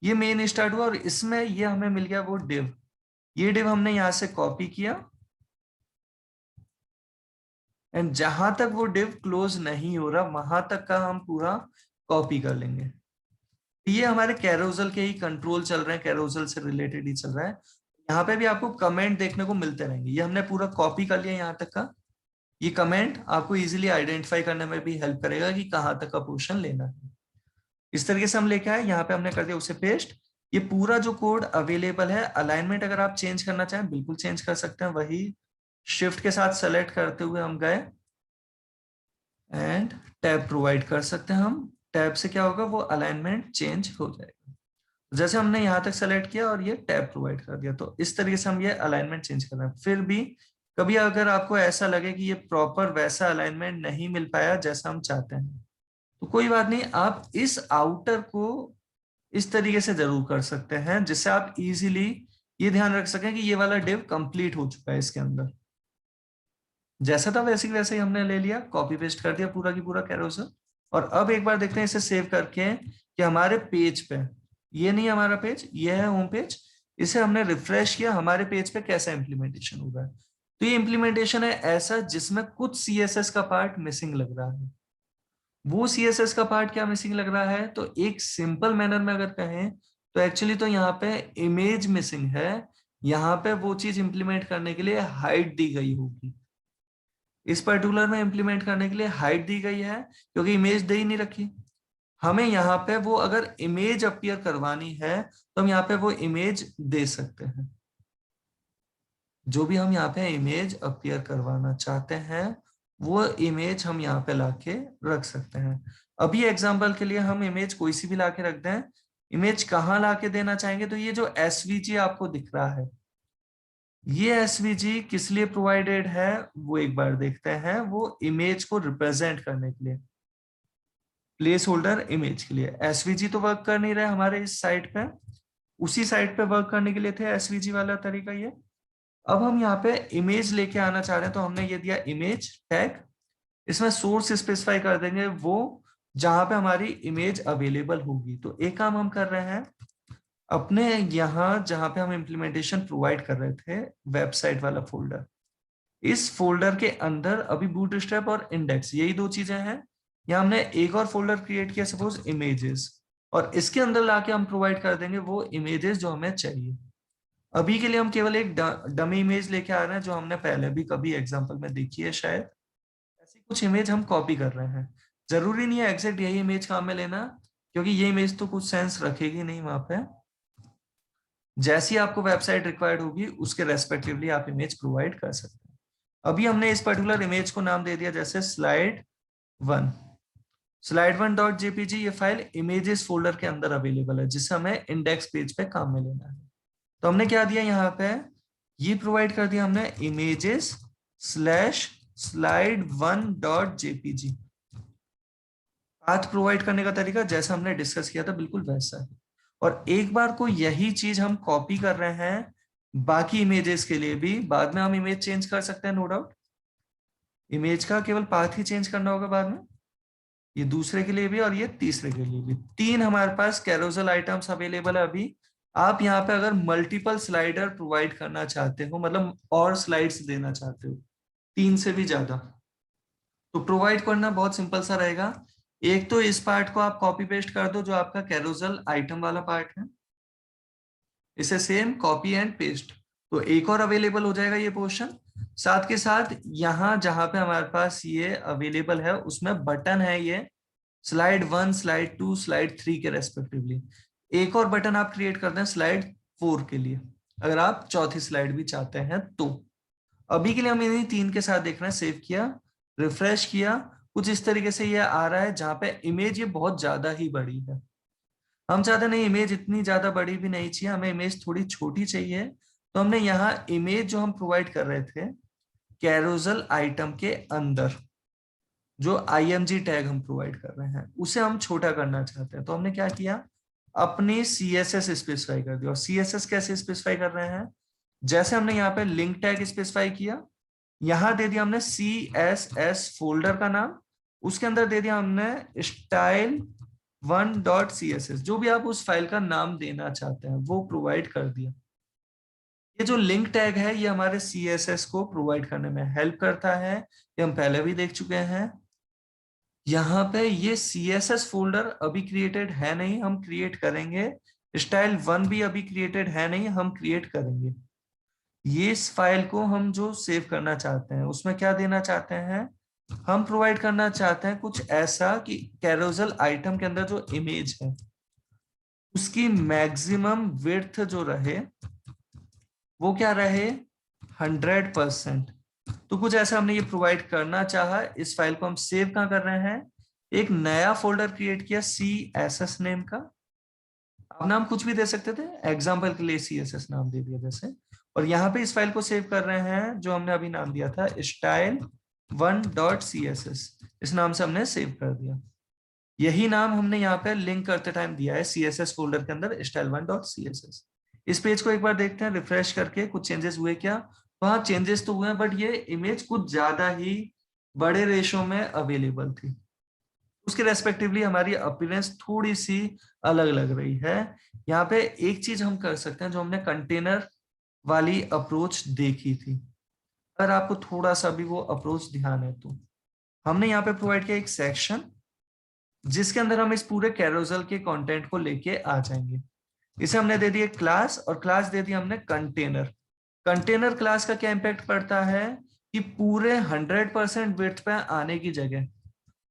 ये मेन स्टार्ट हुआ, और इसमें ये हमें मिल गया वो डिव। ये डिव हमने यहां से कॉपी किया, एंड जहां तक वो डिव क्लोज नहीं हो रहा वहां तक का हम पूरा कॉपी कर लेंगे। ये हमारे कैरोजल के ही कंट्रोल चल रहे हैं, कैरोजल से रिलेटेड ही चल रहा है। यहाँ पे भी आपको कमेंट देखने को मिलते रहेंगे, ये हमने पूरा कॉपी कर लिया यहाँ तक का। ये कमेंट आपको इजीली आइडेंटिफाई करने में भी हेल्प करेगा कि कहाँ तक का पोर्शन लेना है। इस तरीके से हम लेके आए, यहाँ पे हमने कर दिया उसे पेस्ट। ये पूरा जो कोड अवेलेबल है, अलाइनमेंट अगर आप चेंज करना चाहें बिल्कुल चेंज कर सकते हैं, वही शिफ्ट के साथ सेलेक्ट करते हुए हम गए एंड टैब प्रोवाइड कर सकते हैं। हम टैब से क्या होगा, वो अलाइनमेंट चेंज हो जाएगा। जैसे हमने यहाँ तक सेलेक्ट किया और ये टैब प्रोवाइड कर दिया, तो इस तरीके से हम ये अलाइनमेंट चेंज कर रहे हैं। फिर भी कभी अगर आपको ऐसा लगे कि ये प्रॉपर वैसा अलाइनमेंट नहीं मिल पाया जैसा हम चाहते हैं, तो कोई बात नहीं, आप इस आउटर को इस तरीके से जरूर कर सकते हैं जिससे आप इजीली ये ध्यान रख सकें कि ये वाला डिव कंप्लीट हो चुका है इसके अंदर। जैसा था वैसे वैसे ही हमने ले लिया, कॉपी पेस्ट कर दिया पूरा की पूरा कैरोसेल। और अब एक बार देखते हैं इसे सेव करके कि हमारे पेज पे, ये नहीं हमारा पेज, ये है होम पेज, इसे हमने रिफ्रेश किया, हमारे पेज पे कैसा इंप्लीमेंटेशन हो रहा है। तो ये इंप्लीमेंटेशन है ऐसा जिसमें कुछ सीएसएस का पार्ट मिसिंग लग रहा है। वो सीएसएस का पार्ट क्या मिसिंग लग रहा है, तो एक सिंपल मैनर में अगर कहें तो एक्चुअली तो यहाँ पे इमेज मिसिंग है। यहाँ पे वो चीज इंप्लीमेंट करने के लिए हाइट दी गई होगी, इस पर्टिकुलर में इंप्लीमेंट करने के लिए हाइट दी गई है, क्योंकि इमेज दे ही नहीं रखी। हमें यहाँ पे वो अगर इमेज अपीयर करवानी है तो हम यहाँ पे वो इमेज दे सकते हैं। जो भी हम यहाँ पे इमेज अपीयर करवाना चाहते हैं वो इमेज हम यहाँ पे लाके रख सकते हैं। अभी एग्जांपल के लिए हम इमेज कोई सी भी लाके रख दें। इमेज कहाँ लाके देना चाहेंगे, तो ये जो एसवीजी आपको दिख रहा है, ये एसवीजी किस लिए प्रोवाइडेड है वो एक बार देखते हैं। वो इमेज को रिप्रेजेंट करने के लिए, प्लेस होल्डर इमेज के लिए। एसवीजी तो वर्क कर नहीं रहे हमारे इस साइट पे, उसी साइट पे वर्क करने के लिए थे एसवीजी वाला तरीका ये। अब हम यहाँ पे इमेज लेके आना चाह रहे हैं, तो हमने ये दिया इमेज टैग, इसमें सोर्स स्पेसिफाई कर देंगे वो जहां पे हमारी इमेज अवेलेबल होगी। तो एक काम हम कर रहे हैं, अपने यहाँ जहां पे हम इम्प्लीमेंटेशन प्रोवाइड कर रहे थे वेबसाइट वाला फोल्डर, इस फोल्डर के अंदर अभी बूटस्ट्रैप और इंडेक्स यही दो चीजें हैं। यहाँ हमने एक और फोल्डर क्रिएट किया सपोज इमेजेस, और इसके अंदर लाके हम प्रोवाइड कर देंगे वो इमेजेस जो हमें चाहिए। अभी के लिए हम केवल एक डमी इमेज लेके आ रहे हैं जो हमने पहले भी कभी एग्जांपल में देखी है शायद। ऐसी कुछ इमेज हम कॉपी कर रहे हैं, जरूरी नहीं है एग्जैक्ट यही इमेज काम में लेना, क्योंकि ये इमेज तो कुछ सेंस रखेगी नहीं वहां पे। जैसी आपको वेबसाइट रिक्वायर्ड होगी उसके रेस्पेक्टिवली आप इमेज प्रोवाइड कर सकते हैं। अभी हमने इस पर्टिकुलर इमेज को नाम दे दिया जैसे slide1। slide1.jpg ये फाइल इमेजेस फोल्डर के अंदर अवेलेबल है, जिसे हमें इंडेक्स पेज पे काम में लेना है। तो हमने क्या दिया यहाँ पे, ये प्रोवाइड कर दिया हमने images slash slide1.jpg। Path provide करने का तरीका जैसा हमने डिस्कस किया था बिल्कुल वैसा है। और एक बार को यही चीज हम कॉपी कर रहे हैं बाकी इमेजेस के लिए भी, बाद में हम इमेज चेंज कर सकते हैं नो डाउट। इमेज का केवल पाथ ही चेंज करना होगा बाद में, ये दूसरे के लिए भी और ये तीसरे के लिए भी। तीन हमारे पास कैरोसेल आइटम्स अवेलेबल है अभी। आप यहाँ पे अगर मल्टीपल स्लाइडर प्रोवाइड करना चाहते हो, मतलब और स्लाइड्स देना चाहते हो 3 से भी ज्यादा, तो प्रोवाइड करना बहुत सिंपल सा रहेगा। एक तो इस पार्ट को आप कॉपी पेस्ट कर दो जो आपका कैरोसल आइटम वाला पार्ट है, इसे सेम कॉपी एंड पेस्ट, तो एक और अवेलेबल हो जाएगा ये पोर्शन। साथ के साथ यहाँ जहां पे हमारे पास ये अवेलेबल है उसमें बटन है ये स्लाइड 1, स्लाइड 2, स्लाइड 3 के रेस्पेक्टिवली। एक और बटन आप क्रिएट करते हैं स्लाइड 4 के लिए, अगर आप चौथी स्लाइड भी चाहते हैं तो। अभी के लिए हम इन्हीं 3 के साथ देख रहे हैं। सेव किया, रिफ्रेश किया, कुछ इस तरीके से ये आ रहा है जहां पे इमेज ये बहुत ज्यादा ही बड़ी है। हम चाहते नहीं इमेज इतनी ज्यादा बड़ी भी नहीं चाहिए, हमें इमेज थोड़ी छोटी चाहिए। तो हमने यहाँ इमेज जो हम प्रोवाइड कर रहे थे कैरोसल आइटम के अंदर, जो IMG टैग हम प्रोवाइड कर रहे हैं उसे हम छोटा करना चाहते हैं, तो हमने क्या किया, अपनी CSS स्पेसिफाई कर दिया। और CSS कैसे स्पेसिफाई कर रहे हैं, जैसे हमने यहाँ पे लिंक टैग स्पेसिफाई किया, यहां दे दिया हमने CSS फोल्डर का नाम, उसके अंदर दे दिया हमने स्टाइल 1.css, जो भी आप उस फाइल का नाम देना चाहते हैं वो प्रोवाइड कर दिया। ये जो लिंक टैग है ये हमारे CSS को प्रोवाइड करने में हेल्प करता है, ये हम पहले भी देख चुके हैं। यहाँ पे ये CSS फोल्डर अभी क्रिएटेड है नहीं, हम क्रिएट करेंगे। स्टाइल 1 भी अभी क्रिएटेड है नहीं, हम क्रिएट करेंगे। ये इस फाइल को हम जो सेव करना चाहते हैं उसमें क्या देना चाहते हैं, हम प्रोवाइड करना चाहते हैं कुछ ऐसा कि कैरोसल आइटम के अंदर जो इमेज है उसकी मैक्सिमम विड्थ जो रहे वो क्या रहे, 100%। तो कुछ ऐसा हमने ये प्रोवाइड करना चाहा। इस फाइल को हम सेव कहाँ कर रहे हैं, एक नया फोल्डर क्रिएट किया CSS नेम का, आप नाम कुछ भी दे सकते थे, एग्जाम्पल के लिए CSS नाम दे दिया जैसे। और यहाँ पे इस फाइल को सेव कर रहे हैं जो हमने अभी नाम दिया था स्टाइल 1.css, इस नाम से हमने सेव कर दिया। यही नाम हमने यहाँ पे लिंक करते टाइम दिया है CSS फोल्डर के अंदर स्टाइल 1.css। इस पेज को एक बार देखते हैं रिफ्रेश करके कुछ चेंजेस हुए क्या। तो हाँ चेंजेस तो हुए हैं, बट ये इमेज कुछ ज्यादा ही बड़े रेशो में अवेलेबल थी, उसके रेस्पेक्टिवली हमारी अपीयरेंस थोड़ी सी अलग लग रही है। यहाँ पे एक चीज हम कर सकते हैं जो हमने कंटेनर वाली अप्रोच देखी थी, अगर आपको थोड़ा सा भी वो अप्रोच ध्यान है तो हमने यहाँ पे प्रोवाइड किया एक सेक्शन जिसके अंदर हम इस पूरे कैरोसल के कंटेंट को लेके आ जाएंगे। इसे हमने दे दिया क्लास, और क्लास दे दिया हमने कंटेनर। कंटेनर क्लास का क्या इंपैक्ट पड़ता है कि पूरे 100% विड्थ पे आने की जगह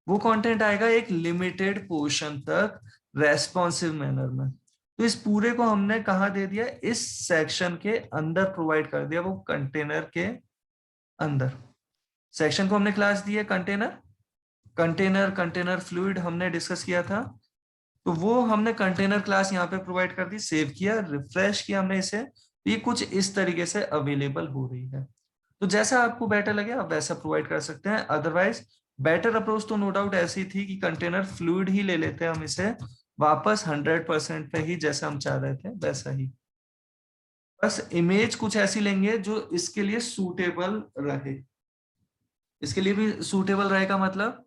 वो कंटेंट आएगा एक लिमिटेड पोर्शन तक रेस्पॉन्सिव मैनर में। तो इस पूरे को हमने कहा दे दिया, इस सेक्शन के अंदर प्रोवाइड कर दिया, वो कंटेनर के अंदर। सेक्शन को हमने क्लास दी है कंटेनर, कंटेनर कंटेनर फ्लूइड हमने डिस्कस किया था, तो वो हमने कंटेनर क्लास यहाँ पे प्रोवाइड कर दी। सेव किया, रिफ्रेश किया हमने इसे, तो ये कुछ इस तरीके से अवेलेबल हो रही है। तो जैसा आपको बेटर लगे आप वैसा प्रोवाइड कर सकते हैं। अदरवाइज बेटर अप्रोच तो नो डाउट ऐसी थी कि कंटेनर फ्लूइड ही ले लेते हैं हम इसे वापस 100% पे ही, जैसा हम चाह रहे थे वैसा ही। बस इमेज कुछ ऐसी लेंगे जो इसके लिए सूटेबल रहे। इसके लिए भी सूटेबल रहेगा मतलब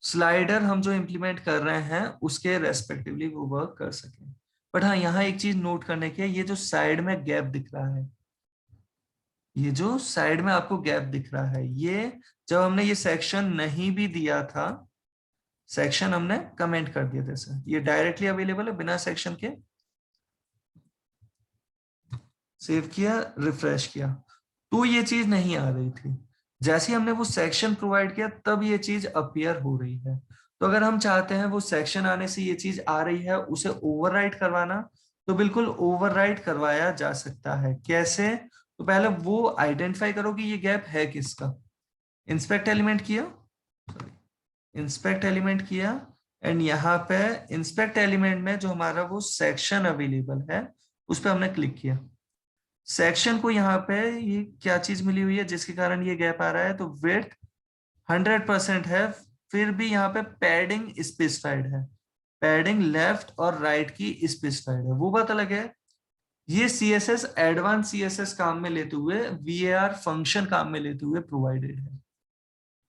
स्लाइडर हम जो इम्प्लीमेंट कर रहे हैं उसके रेस्पेक्टिवली वो वर्क कर सके। बट हाँ यहाँ एक चीज नोट करने की है, ये जो साइड में गैप दिख रहा है, ये जो साइड में आपको गैप दिख रहा है, ये जब हमने ये सेक्शन नहीं भी दिया था, सेक्शन हमने कमेंट कर दिया था सर, ये डायरेक्टली अवेलेबल है बिना सेक्शन के। सेव किया, रिफ्रेश किया, तो ये चीज नहीं आ रही थी। जैसे ही हमने वो सेक्शन प्रोवाइड किया तब ये चीज अपीयर हो रही है। तो अगर हम चाहते हैं वो सेक्शन आने से ये चीज आ रही है उसे ओवरराइट करवाना, तो बिल्कुल ओवरराइट करवाया जा सकता है। कैसे, तो पहले वो आइडेंटिफाई करो कि ये गैप है किसका। इंस्पेक्ट एलिमेंट किया, इंस्पेक्ट एलिमेंट किया, एंड यहाँ पे इंस्पेक्ट एलिमेंट में जो हमारा वो सेक्शन अवेलेबल है उस पर हमने क्लिक किया। सेक्शन को यहाँ पे ये क्या चीज मिली हुई है जिसके कारण ये गैप आ रहा है, तो विड्थ 100% है, फिर भी यहाँ पे पैडिंग स्पेसिफाइड है, पैडिंग लेफ्ट और राइट की स्पेसिफाइड है, वो बात अलग है। ये CSS एडवांस CSS काम में लेते हुए VAR फंक्शन काम में लेते हुए प्रोवाइडेड है।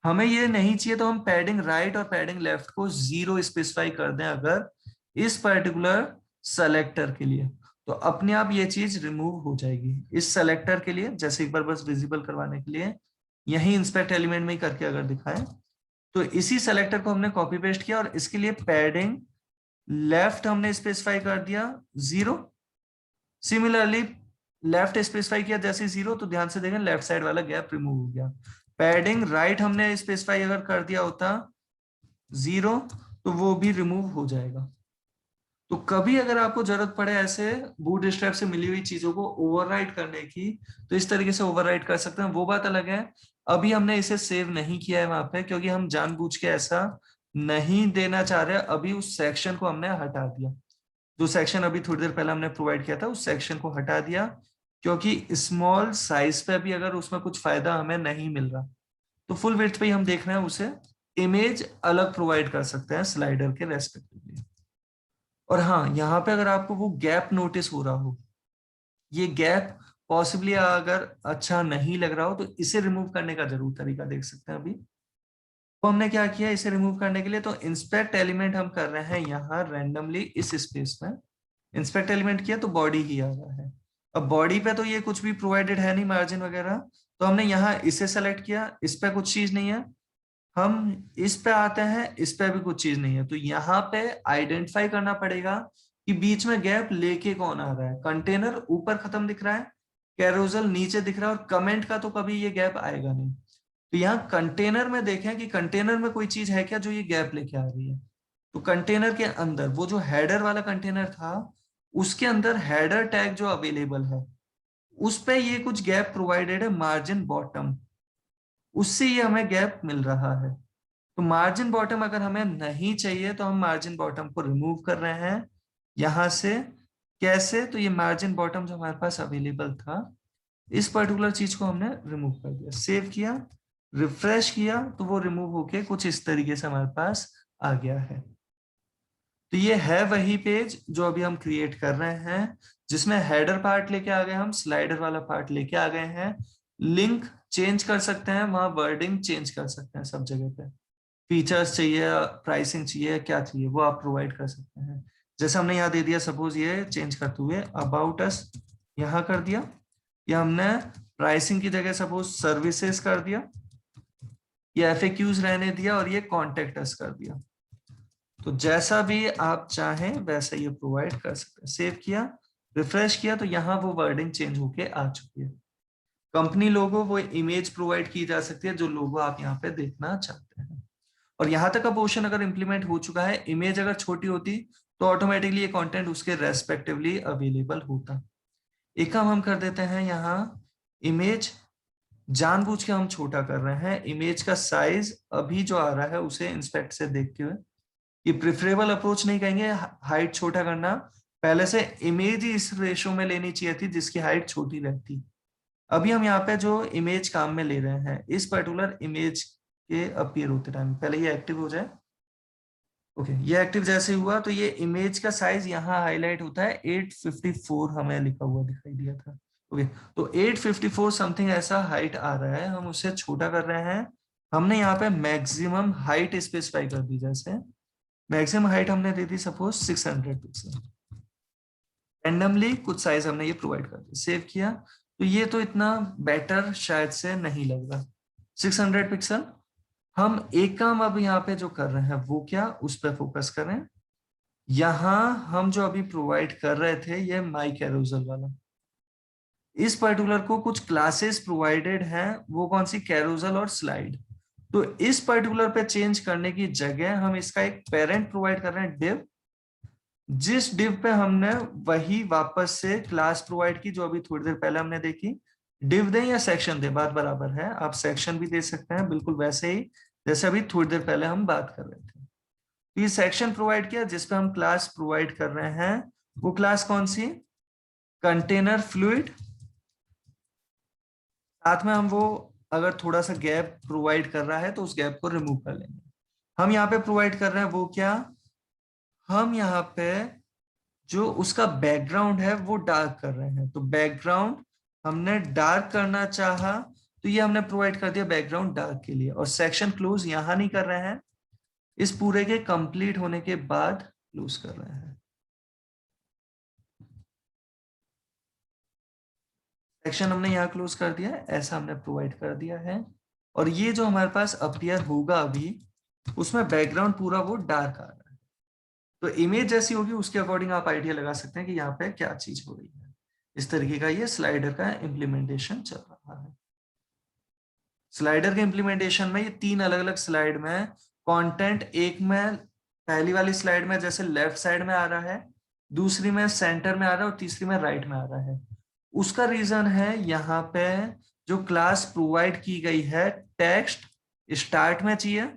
हमें ये नहीं चाहिए तो हम पैडिंग राइट और पैडिंग लेफ्ट को 0 स्पेसिफाई कर दें अगर इस पर्टिकुलर सेलेक्टर के लिए, तो अपने आप ये चीज रिमूव हो जाएगी। इस सेलेक्टर के लिए जैसे एक बार बस विजिबल करवाने के लिए यही इंस्पेक्ट एलिमेंट में ही करके अगर दिखाएं, तो इसी सेलेक्टर को हमने कॉपी पेस्ट किया और इसके लिए पैडिंग लेफ्ट हमने स्पेसिफाई कर दिया 0। सिमिलरली लेफ्ट स्पेसिफाई किया जैसे 0, तो ध्यान से देखें लेफ्ट साइड वाला गैप रिमूव हो गया। पैडिंग राइट हमने स्पेसिफाई अगर कर दिया होता 0, तो वो भी रिमूव हो जाएगा। तो कभी अगर आपको जरूरत पड़े ऐसे बूटस्ट्रैप से मिली हुई चीजों को ओवरराइट करने की, तो इस तरीके से ओवरराइट कर सकते हैं, वो बात अलग है। अभी हमने इसे सेव नहीं किया है वहां पे, क्योंकि हम जानबूझ के ऐसा नहीं देना चाह रहे। अभी उस सेक्शन को हमने हटा दिया, जो सेक्शन अभी थोड़ी देर पहले हमने प्रोवाइड किया था, उस सेक्शन को हटा दिया, क्योंकि स्मॉल साइज पे भी अगर उसमें कुछ फायदा हमें नहीं मिल रहा, तो फुल विड्थ पे ही हम देख रहे हैं, उसे इमेज अलग प्रोवाइड कर सकते हैं स्लाइडर के रेस्पेक्टिवली। और हाँ, यहाँ पे अगर आपको वो गैप नोटिस हो रहा हो, ये गैप पॉसिबली अगर अच्छा नहीं लग रहा हो, तो इसे रिमूव करने का जरूर तरीका देख सकते हैं। अभी तो हमने क्या किया इसे रिमूव करने के लिए, तो इंस्पेक्ट एलिमेंट हम कर रहे हैं यहाँ रैंडमली इस स्पेस में। इंस्पेक्ट एलिमेंट किया तो बॉडी ही आ रहा है। अब बॉडी पे तो ये कुछ भी प्रोवाइडेड है नहीं, मार्जिन वगैरह, तो हमने यहाँ इसे सेलेक्ट किया, इस पे कुछ चीज नहीं है। हम इस पे आते हैं, इस पे भी कुछ चीज नहीं है, तो यहाँ पे आइडेंटिफाई करना पड़ेगा कि बीच में गैप लेके कौन आ रहा है। कंटेनर ऊपर खत्म दिख रहा है, कैरोजल नीचे दिख रहा है, और कमेंट का तो कभी ये गैप आएगा नहीं। तो यहाँ कंटेनर में देखें कि कंटेनर में कोई चीज है क्या जो ये गैप लेके आ रही है। तो कंटेनर के अंदर वो जो हेडर वाला कंटेनर था, उसके अंदर हेडर टैग जो अवेलेबल है, उस पे ये कुछ गैप प्रोवाइडेड है मार्जिन बॉटम, उससे ये हमें गैप मिल रहा है। तो मार्जिन बॉटम अगर हमें नहीं चाहिए, तो हम मार्जिन बॉटम को रिमूव कर रहे हैं यहां से। कैसे? तो ये मार्जिन बॉटम जो हमारे पास अवेलेबल था, इस पर्टिकुलर चीज को हमने रिमूव कर दिया, सेव किया, रिफ्रेश किया, तो वो रिमूव होके कुछ इस तरीके से हमारे पास आ गया है। तो ये है वही पेज जो अभी हम क्रिएट कर रहे हैं, जिसमें हेडर पार्ट लेके आ गए, हम स्लाइडर वाला पार्ट लेके आ गए हैं। लिंक चेंज कर सकते हैं, वहां वर्डिंग चेंज कर सकते हैं सब जगह पे। फीचर्स चाहिए, प्राइसिंग चाहिए, क्या चाहिए वो आप प्रोवाइड कर सकते हैं। जैसे हमने यहाँ दे दिया, सपोज ये चेंज करते हुए अबाउट अस यहाँ कर दिया, या हमने प्राइसिंग की जगह सपोज सर्विसेज कर दिया, या एफएक्यूज रहने दिया, और ये कॉन्टेक्ट अस कर दिया। तो जैसा भी आप चाहें वैसा ये प्रोवाइड कर सकते हैं। सेव किया, रिफ्रेश किया, तो यहाँ वो वर्डिंग चेंज होके आ चुकी है। कंपनी लोगो वो इमेज प्रोवाइड की जा सकती है, जो लोगो आप यहाँ पे देखना चाहते हैं। और यहाँ तक का पोर्शन अगर इंप्लीमेंट हो चुका है, इमेज अगर छोटी होती तो ऑटोमेटिकली ये कंटेंट उसके रेस्पेक्टिवली अवेलेबल होता। एक काम हम कर देते हैं, यहाँ इमेज जानबूझ के हम छोटा कर रहे हैं। इमेज का साइज अभी जो आ रहा है उसे इंस्पेक्ट से देखते हुए, ये प्रिफरेबल अप्रोच नहीं कहेंगे हाइट छोटा करना, पहले से इमेज ही इस रेशो में लेनी चाहिए थी जिसकी हाइट छोटी रहती। अभी हम यहाँ पे जो इमेज काम में ले रहे हैं, इस पर्टिकुलर इमेज के अपीयर होते टाइम पहले ये एक्टिव हो जाए। ओके, ये एक्टिव जैसे हुआ तो ये इमेज का साइज यहाँ हाईलाइट होता है, 854 हमें लिखा हुआ दिखाई दिया था। ओके, तो 854 समथिंग ऐसा हाइट आ रहा है, हम उसे छोटा कर रहे हैं। हमने यहाँ पे मैक्सिमम हाइट स्पेसिफाई कर दी, जैसे मैक्सिमम हाइट हमने दे दी सपोज 600 पिक्सल। रैंडमली कुछ साइज हमने ये प्रोवाइड कर दिया, सेव किया, तो ये तो इतना बेटर शायद से नहीं लग रहा। 600 पिक्सल। हम एक काम अब यहाँ पे जो कर रहे हैं वो क्या, उस पर फोकस करें। यहाँ हम जो अभी प्रोवाइड कर रहे थे ये माई कैरोजल वाला, इस पर्टिकुलर को कुछ क्लासेस प्रोवाइडेड हैं, वो कौन सी, कैरोजल और स्लाइड। तो इस पर्टिकुलर पे चेंज करने की जगह हम इसका एक पेरेंट प्रोवाइड कर रहे हैं, डिव। जिस डिव पे हमने वही वापस से क्लास प्रोवाइड की जो अभी थोड़ी देर पहले हमने देखी। डिव दें या सेक्शन दें, बात बराबर है, आप सेक्शन भी दे सकते हैं बिल्कुल वैसे ही जैसे अभी थोड़ी देर पहले हम बात कर रहे थे। तो ये सेक्शन प्रोवाइड किया जिसपे हम क्लास प्रोवाइड कर रहे हैं, वो क्लास कौन सी, कंटेनर फ्लूइड। साथ में हम वो अगर थोड़ा सा गैप प्रोवाइड कर रहा है तो उस गैप को रिमूव कर लेंगे। हम यहाँ पे प्रोवाइड कर रहे हैं वो क्या, हम यहाँ पे जो उसका बैकग्राउंड है वो डार्क कर रहे हैं। तो बैकग्राउंड हमने डार्क करना चाहा, तो ये हमने प्रोवाइड कर दिया बैकग्राउंड डार्क के लिए। और सेक्शन क्लोज यहां नहीं कर रहे हैं, इस पूरे के कंप्लीट होने के बाद क्लोज कर रहे हैं। सेक्शन हमने यहाँ क्लोज कर दिया है, ऐसा हमने प्रोवाइड कर दिया है। और ये जो हमारे पास अपीयर होगा अभी, उसमें बैकग्राउंड पूरा वो डार्क आ रहा है। तो इमेज जैसी होगी उसके अकॉर्डिंग आप आइडिया लगा सकते हैं कि यहाँ पे क्या चीज हो रही है। इस तरीके का ये स्लाइडर का इम्प्लीमेंटेशन चल रहा है। स्लाइडर के इम्प्लीमेंटेशन में ये 3 अलग अलग स्लाइड में कंटेंट, एक में पहली वाली स्लाइड में जैसे लेफ्ट साइड में आ रहा है, दूसरी में सेंटर में आ रहा है और तीसरी में राइट में आ रहा है। उसका रीजन है यहाँ पे जो क्लास प्रोवाइड की गई है टेक्स्ट स्टार्ट में चाहिए,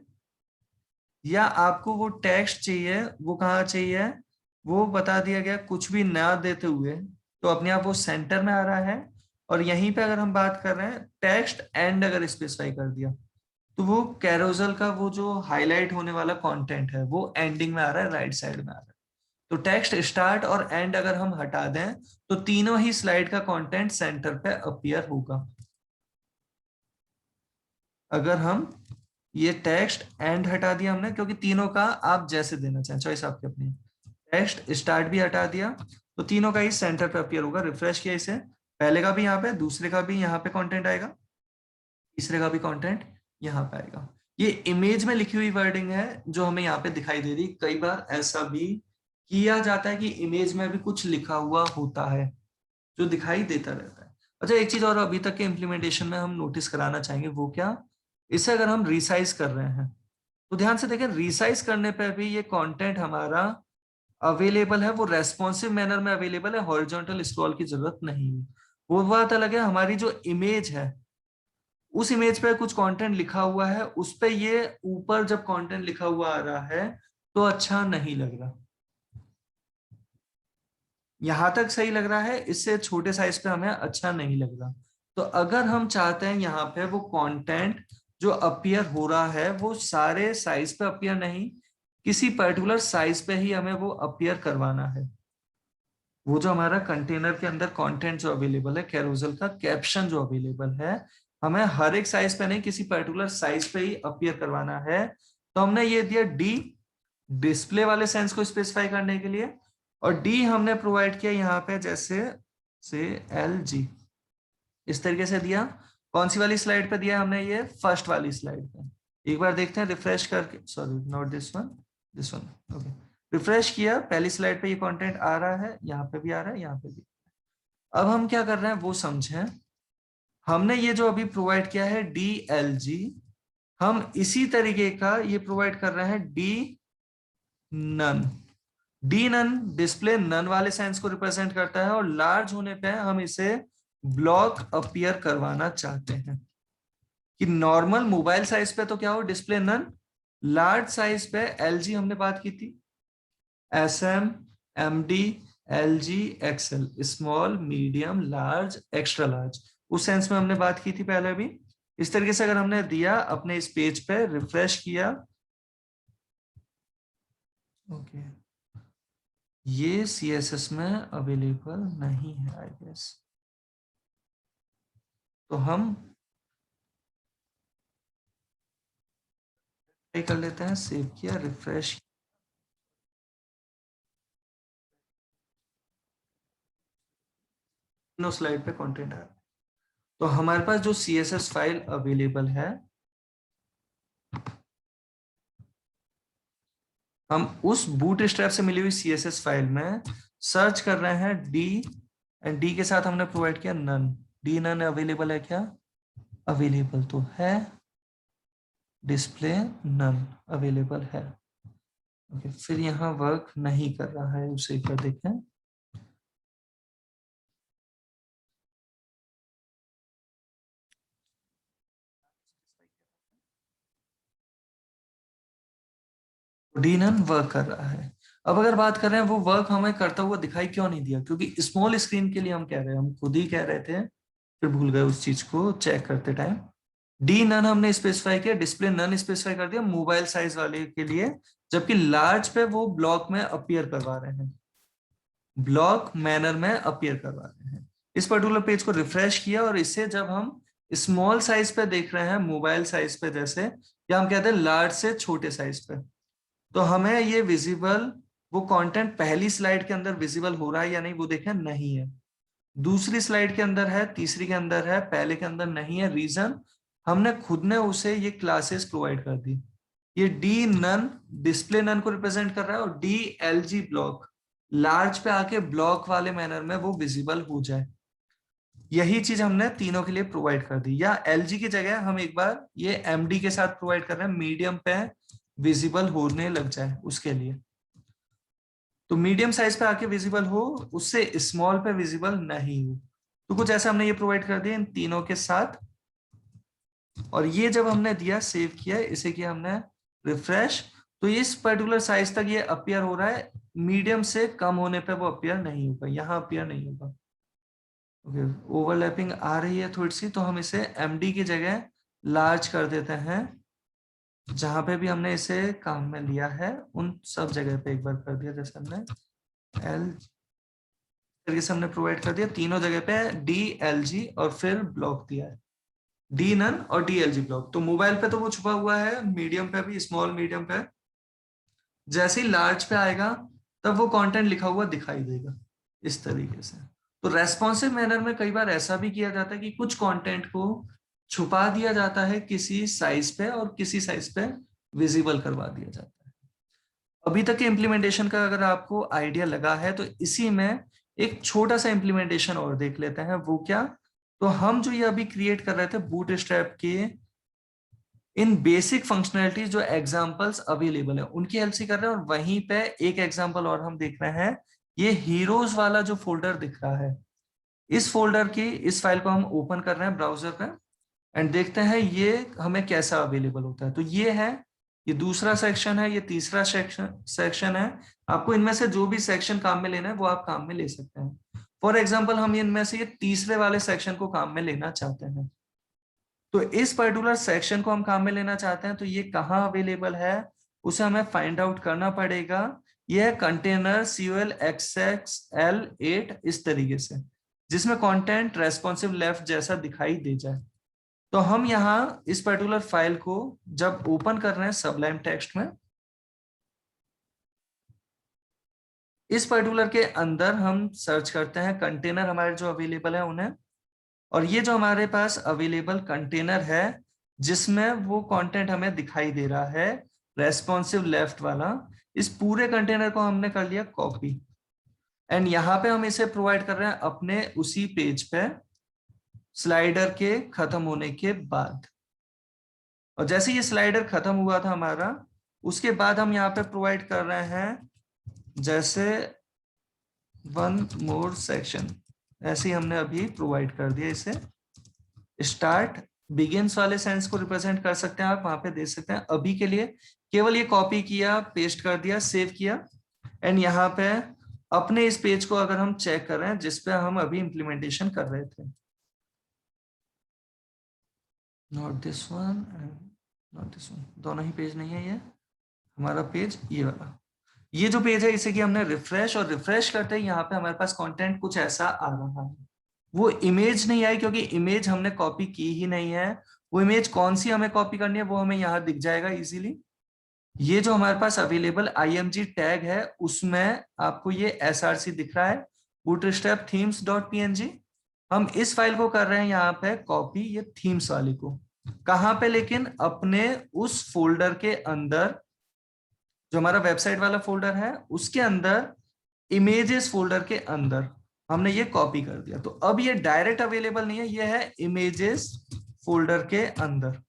या आपको वो टेक्स्ट चाहिए वो कहाँ चाहिए, वो बता दिया गया कुछ भी ना देते हुए, तो अपने आप वो सेंटर में आ रहा है। और यहीं पे अगर हम बात कर रहे हैं टेक्स्ट एंड अगर स्पेसिफाई कर दिया तो वो कैरोजल का वो जो हाईलाइट होने वाला कंटेंट है वो एंडिंग में आ रहा है, राइट साइड में आ रहा है। तो टेक्स्ट स्टार्ट और एंड अगर हम हटा दें तो तीनों ही स्लाइड का कंटेंट सेंटर पे अपीयर होगा। अगर हम ये टेक्स्ट एंड हटा दिया हमने, क्योंकि तीनों का आप जैसे देना चाहें, चॉइस आपकी अपनी। टेक्स्ट स्टार्ट भी हटा दिया तो तीनों का ही सेंटर पे अपीयर होगा। रिफ्रेश किया इसे, पहले का भी यहाँ पे, दूसरे का भी यहाँ पे कंटेंट आएगा, तीसरे का भी कंटेंट यहाँ पे आएगा। ये इमेज में लिखी हुई वर्डिंग है जो हमें यहाँ पे दिखाई दे रही। कई बार ऐसा भी किया जाता है कि इमेज में भी कुछ लिखा हुआ होता है जो दिखाई देता रहता है। अच्छा, एक चीज और अभी तक के इम्प्लीमेंटेशन में हम नोटिस कराना चाहेंगे, वो क्या, इसे अगर हम रिसाइज कर रहे हैं तो ध्यान से देखें, रिसाइज करने पर भी ये कंटेंट हमारा अवेलेबल है, वो रेस्पॉन्सिव मैनर में अवेलेबल है, हॉरिजॉन्टल स्क्रॉल की जरूरत नहीं है। वो बात अलग है, हमारी जो इमेज है उस इमेज पे कुछ कंटेंट लिखा हुआ है, उस पे ये ऊपर जब कंटेंट लिखा हुआ आ रहा है तो अच्छा नहीं लग रहा। यहां तक सही लग रहा है, इससे छोटे साइज पे हमें अच्छा नहीं लग रहा। तो अगर हम चाहते हैं यहाँ पे वो कंटेंट जो अपीयर हो रहा है वो सारे साइज पे अपीयर नहीं, किसी पर्टिकुलर साइज पे ही हमें वो अपीयर करवाना है। वो जो हमारा कंटेनर के अंदर कंटेंट जो अवेलेबल है, कैरोजल का कैप्शन जो अवेलेबल है, हमें हर एक साइज पे नहीं, किसी पर्टिकुलर साइज पे ही अपीयर करवाना है। तो हमने ये दिया डी, डिस्प्ले वाले सेंस को स्पेसिफाई करने के लिए, और डी हमने प्रोवाइड किया यहाँ पे जैसे से एल जी, इस तरीके से दिया। कौन सी वाली स्लाइड पे दिया हमने, ये फर्स्ट वाली स्लाइड पे। एक बार देखते हैं रिफ्रेश करके, sorry not this one, this one, okay. Refresh किया, पहली स्लाइड पे ये कंटेंट आ रहा है, यहाँ पे भी आ रहा है, यहाँ पे भी। अब हम क्या कर रहे हैं वो समझें। हमने ये जो अभी प्रोवाइड किया है डी एल जी, हम इसी तरीके का ये प्रोवाइड कर रहे हैं D none. D none display none वाले साइंस को रिप्रेजेंट करता है, और लार्ज होने पे हम इसे ब्लॉक अपीयर करवाना चाहते हैं कि नॉर्मल मोबाइल साइज पे तो क्या हो, डिस्प्ले नन। लार्ज साइज पे एलजी हमने बात की थी, S M, M D, L G, XL, small, medium, large, extra large, उस सेंस में हमने बात की थी पहले भी। इस तरीके से अगर हमने दिया, अपने इस पेज पे रिफ्रेश किया, ओके, ये सीएसएस में अवेलेबल नहीं है आई गेस। तो हम ट्राई कर लेते हैं, सेव किया, रिफ्रेश, नो स्लाइड पे कंटेंट आया। तो हमारे पास जो सीएसएस फाइल अवेलेबल है, हम उस बूटस्ट्रैप से मिली हुई सीएसएस फाइल में सर्च कर रहे हैं डी, एंड डी के साथ हमने प्रोवाइड किया नन। डी नन अवेलेबल है क्या, अवेलेबल तो है, डिस्प्ले नन अवेलेबल है। ओके, फिर यहाँ वर्क नहीं कर रहा है, उसे एक बार देखें। डी नन वर्क कर रहा है। अब अगर बात कर रहे हैं वो वर्क हमें करता हुआ दिखाई क्यों नहीं दिया, क्योंकि स्मॉल स्क्रीन के लिए हम कह रहे हैं, हम खुद ही कह रहे थे, फिर भूल गए उस चीज को चेक करते टाइम। डी नन हमने स्पेसिफाई किया, डिस्प्ले नन स्पेसिफाई कर दिया मोबाइल साइज वाले के लिए, जबकि लार्ज पे वो ब्लॉक में अपीयर करवा रहे हैं, ब्लॉक मैनर में अपीयर करवा रहे हैं। इस पर्टिकुलर पेज को रिफ्रेश किया, और इससे जब हम स्मॉल साइज पे देख रहे हैं, मोबाइल साइज पे जैसे, या हम कहते हैं लार्ज से छोटे साइज पे, तो हमें ये विजिबल, वो कंटेंट पहली स्लाइड के अंदर विजिबल हो रहा है या नहीं वो देखें, नहीं है। दूसरी स्लाइड के अंदर है, तीसरी के अंदर है, पहले के अंदर नहीं है। रीजन, हमने खुद ने उसे ये क्लासेस प्रोवाइड कर दी। ये डी नन डिस्प्ले नन को रिप्रेजेंट कर रहा है, और डी एल जी ब्लॉक लार्ज पे आके ब्लॉक वाले मैनर में वो विजिबल हो जाए। यही चीज हमने तीनों के लिए प्रोवाइड कर दी, या एलजी की जगह हम एक बार ये एमडी के साथ प्रोवाइड कर रहे हैं, मीडियम पे विजिबल होने लग जाए उसके लिए। तो मीडियम साइज पे आके विजिबल हो, उससे स्मॉल पे विजिबल नहीं हो। तो कुछ ऐसा हमने ये प्रोवाइड कर दिया इन तीनों के साथ। और ये जब हमने दिया, सेव किया, इसे किया हमने रिफ्रेश, तो इस पर्टिकुलर साइज तक ये अपीयर हो रहा है। मीडियम से कम होने पे वो अपीयर नहीं होगा, यहाँ अपीयर नहीं होगा। ओके, ओवरलैपिंग आ रही है थोड़ी सी, तो हम इसे एमडी की जगह लार्ज कर देते हैं। जहां पे भी हमने इसे काम में लिया है उन सब जगह पे एक बार कर दिया, जैसे हमने एल तरीके से हमने प्रोवाइड कर दिया तीनों जगह पे डी एल जी, और फिर ब्लॉक दिया है डी नन और डी एल जी ब्लॉक। तो मोबाइल पे तो वो छुपा हुआ है, मीडियम पे भी, स्मॉल मीडियम पे। जैसे ही लार्ज पे आएगा तब वो कंटेंट लिखा हुआ दिखाई देगा इस तरीके से। तो रेस्पॉन्सिव मैनर में कई बार ऐसा भी किया जाता है कि कुछ कंटेंट को छुपा दिया जाता है किसी साइज पे, और किसी साइज पे विजिबल करवा दिया जाता है। अभी तक के इम्प्लीमेंटेशन का अगर आपको आइडिया लगा है, तो इसी में एक छोटा सा इम्प्लीमेंटेशन और देख लेते हैं। वो क्या? तो हम जो ये अभी क्रिएट कर रहे थे बूटस्ट्रैप के इन बेसिक फंक्शनैलिटीज, जो एग्जांपल्स अवेलेबल है उनकी हेल्प से कर रहे हैं। और वहीं पे एक एग्जांपल और हम देख रहे हैं, ये हीरोज वाला जो फोल्डर दिख रहा है, इस फोल्डर की इस फाइल को हम ओपन कर रहे हैं ब्राउजर पे, एंड देखते हैं ये हमें कैसा अवेलेबल होता है। तो ये है, ये दूसरा सेक्शन है, ये तीसरा सेक्शन है। आपको इनमें से जो भी सेक्शन काम में लेना है वो आप काम में ले सकते हैं। फॉर एग्जाम्पल हम इनमें से ये तीसरे वाले सेक्शन को काम में लेना चाहते हैं, तो इस पर्टिकुलर सेक्शन को हम काम में लेना चाहते हैं, तो ये कहाँ अवेलेबल है उसे हमें फाइंड आउट करना पड़ेगा। यह कंटेनर CULXXL8 इस तरीके से, जिसमें कंटेंट रेस्पॉन्सिव लेफ्ट जैसा दिखाई दे जाए। तो हम यहाँ इस पर्टिकुलर फाइल को जब ओपन कर रहे हैं सबलाइम टेक्स्ट में, इस पर्टिकुलर के अंदर हम सर्च करते हैं कंटेनर हमारे जो अवेलेबल है उन्हें, और ये जो हमारे पास अवेलेबल कंटेनर है जिसमें वो कंटेंट हमें दिखाई दे रहा है रेस्पॉन्सिव लेफ्ट वाला, इस पूरे कंटेनर को हमने कर लिया कॉपी, एंड यहाँ पे हम इसे प्रोवाइड कर रहे हैं अपने उसी पेज पे स्लाइडर के खत्म होने के बाद। और जैसे ये स्लाइडर खत्म हुआ था हमारा, उसके बाद हम यहाँ पे प्रोवाइड कर रहे हैं जैसे वन मोर सेक्शन, ऐसे ही हमने अभी प्रोवाइड कर दिया इसे। स्टार्ट बिगिंस वाले सेंस को रिप्रेजेंट कर सकते हैं आप, वहां पे दे सकते हैं। अभी के लिए केवल ये कॉपी किया, पेस्ट कर दिया, सेव किया, एंड यहाँ पे अपने इस पेज को अगर हम चेक कर रहे हैं जिसपे हम अभी इंप्लीमेंटेशन कर रहे थे, not this one, not this one, दोनों ही पेज नहीं है, ये हमारा पेज ये वाला, ये जो पेज है इसे कि हमने रिफ्रेश, और रिफ्रेश करते ही यहाँ पे हमारे पास कंटेंट कुछ ऐसा आ रहा है। वो इमेज नहीं आई क्योंकि इमेज हमने कॉपी की ही नहीं है। वो इमेज कौन सी हमें कॉपी करनी है वो हमें यहाँ दिख जाएगा इजीली। ये जो हमारे पास अवेलेबल IMG टैग है उसमें आपको ये SRC दिख रहा है, बूटस्ट्रैप themes.png। हम इस फाइल को कर रहे हैं यहाँ पे कॉपी, ये थीम्स वाली को। कहाँ पे? लेकिन अपने उस फोल्डर के अंदर जो हमारा वेबसाइट वाला फोल्डर है उसके अंदर, इमेजेस फोल्डर के अंदर हमने ये कॉपी कर दिया। तो अब ये डायरेक्ट अवेलेबल नहीं है, ये है इमेजेस फोल्डर के अंदर।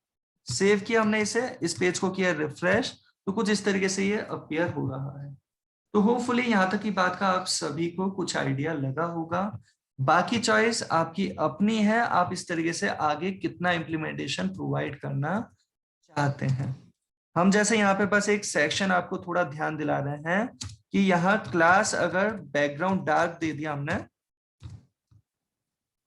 सेव किया हमने इसे, इस पेज को किया रिफ्रेश, तो कुछ इस तरीके से ये अपीयर हो रहा है। तो होपफुली यहाँ तक की बात का आप सभी को कुछ आइडिया लगा होगा। बाकी चॉइस आपकी अपनी है, आप इस तरीके से आगे कितना इम्प्लीमेंटेशन प्रोवाइड करना चाहते हैं। हम जैसे यहाँ पे बस एक सेक्शन आपको थोड़ा ध्यान दिला रहे हैं कि यहाँ क्लास अगर बैकग्राउंड डार्क दे दिया हमने,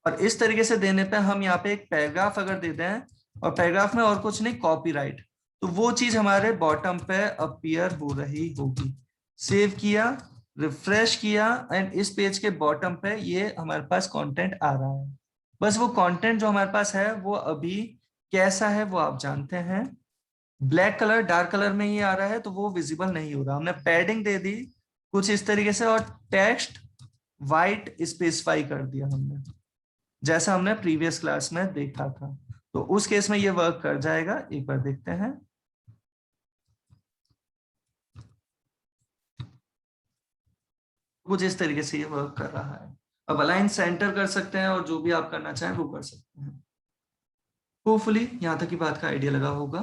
और इस तरीके से देने पे हम यहाँ पे एक पैराग्राफ अगर दे दें, और पैराग्राफ में और कुछ नहीं कॉपीराइट, तो वो चीज हमारे बॉटम पे अपीयर हो रही होगी। सेव किया, रिफ्रेश किया, एंड इस पेज के बॉटम पे ये हमारे पास कंटेंट आ रहा है। बस वो कंटेंट जो हमारे पास है वो अभी कैसा है वो आप जानते हैं। ब्लैक कलर डार्क कलर में ही आ रहा है तो वो विजिबल नहीं हो रहा। हमने पैडिंग दे दी कुछ इस तरीके से, और टेक्स्ट वाइट स्पेसिफाई कर दिया हमने, जैसा हमने प्रीवियस क्लास में देखा था। तो उस केस में ये वर्क कर जाएगा, एक बार देखते हैं। कुछ इस तरीके से ये वर्क कर रहा है। अब अलाइन सेंटर कर सकते हैं और जो भी आप करना चाहें वो कर सकते हैं। होपफुली यहाँ तक की बात का आइडिया लगा होगा।